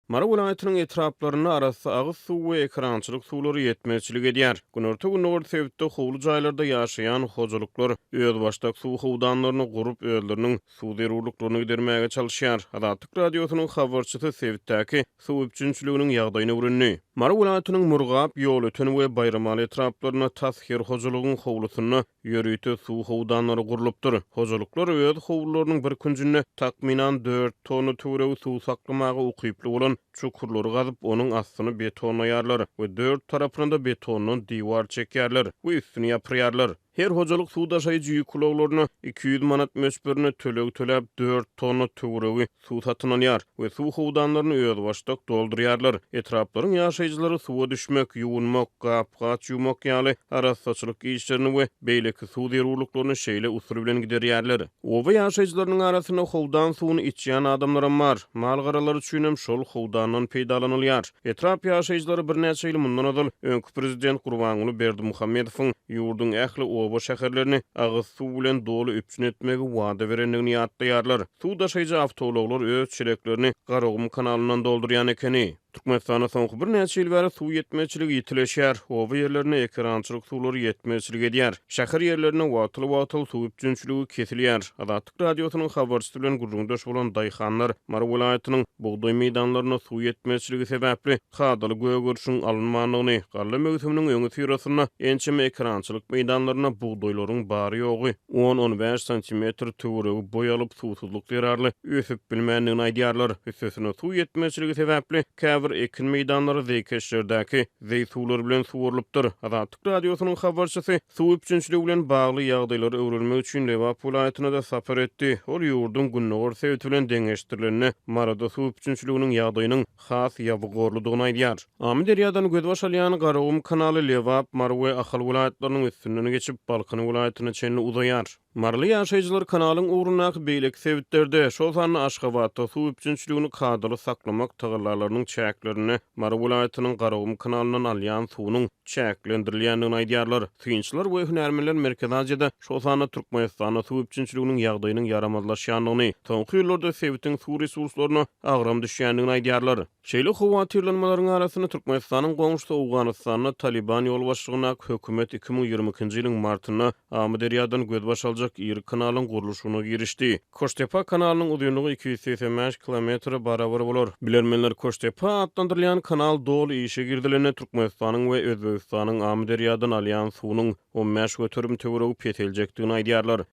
Mara vilayatynyň etraplaryna arasy agyz suw we ekrançylyk suwlary ýetmezçilik edýär. Günorta günor sebäpde howly jaýlarda ýaşaýan hojalyklar öz başdak suw howdanlaryny gurup özleriniň suw zerurlyklaryny gidermäge çalışýar. Adatyk radiosynyň habarçysy sebäpdäki suw üçinçiliginiň ýagdaýyna öwrenli. Mara vilayatynyň Murgap, Ýolytyn we Bayramaly etraplaryna tashyr hojalygyň howlusyny ýörüýte suw howdanlary gurulypdyr. Hojalyklar öz howlullarynyň bir günjünde takminan 4 tonu töwereg suw saklamagy ukyply bolan çukurlary gazyp onuň astyny betonlaýarlar we 4 tarapyna da betondan diwar çekýärler we üstüni ýapyrýarlar. Her hojalyk suw daşaýjy ýük kulaglaryna 200 manat möçberine töläp 4 tonu töweregi suw satyn alýar we suw howdanlaryny öz başdak doldurýarlar. Etraplaryň ýaşaýjylary suwa düşmek, ýuwunmak, gap-gaç ýumak ýaly arassaçylyk işlerini we beýleki suw zerurlyklaryny şeýle usul bilen giderýärler. Oba ýaşaýjylarynyň arasyna howdan suwyny içýän adamlar bar. Mal garalary üçin hem şol howdandan peýdalanylýar. Etrap ýaşaýjylary bir näçe ýyl mundan öňki prezident Gurbanuly Berdimuhammedowyň ýurduň ähli oba şäherlerini agyz suw bilen doly üpçün etmegi wada berenligini ýatlaýarlar. Suw daşaýjy awtologlar öz çereklerini Garagum kanalyndan doldurýan ekeni. Türkmenistana soňky bir näçe ýyl bäri suw ýetmezçiligi ýitileşýär. Oba ýerlerine ekrançylyk suwlary ýetmezçilik edýär. Şäher ýerlerine watyl suw üçinçiligi kesilýär. Adatyk radiosynyň habarçysy bilen gurrundaş bolan daýhanlar Mara vilayatynyň bugdoý meýdanlaryna suw ýetmezçiligi sebäpli hadaly gögürşüň alınmanlygyny, garly mögsüminiň öňü tyrasyna ençeme ekrançylyk meýdanlaryna bugdoýlaryň bary ýogy 10-15 sm töweregi boýalyp suwsuzlyk zerarly ösüp bilmänligini aýdýarlar. Üstesine suw ýetmezçiligi sebäpli ekin meýdanlary zeýkeşlerdäki zeýsuwlar bilen suwurylypdyr. Adatyk radiosynyň habarçysy suw üçinçiligi bilen bagly ýagdaýlary öwrenmek üçin Lewap vilayatyna da sapar etdi. Ol ýurdun günnäwr sebäbi bilen deňeşdirilenini Marada suw üçinçiliginiň ýagdaýynyň has ýabygorlydygyny aýdýar. Amy derýadan gödbaş alýan Garagum kanaly Lewap, Mara we Ahal vilayatlarynyň üstünden geçip Balkan vilayatyna çenli uzaýar. Marly ýaşaýjylar kanalyň uğrunak beýleki sebäplerde şol sany Aşgabatda suw üçinçiligini kadaly saklamak tagyrlarynyň çäklerini Mara vilayatynyň Garagum kanalyndan alýan suwunyň çäklendirilýändigini aýdýarlar. Synçylar we hünärmenler Merkez Asyada şol sany Türkmenistana suw üçinçiliginiň ýagdaýynyň yaramazlaşýandygyny, soňky ýyllarda sebäpden suw resurslaryna agram düşýändigini aýdýarlar. Şeýle howatyrlanmalaryň arasyna Türkmenistanyň goňşy Awganystanyna Taliban ýol başlygyna hökümet 2022-nji ýylyň martyna Amy derýadan gödbaş aljak ýeri kanalyň gurulşyna girişdi. Koştepa kanalynyň uzunlygy 285 km barabar bolar. Bilermenler Koştepa adlandyrylýan kanal doly işe girdilerine Türkmenistanyň we Özbegistanyň Amy derýadan alýan suwunyň 15 götürüm töweregi peteljekdigini aýdýarlar.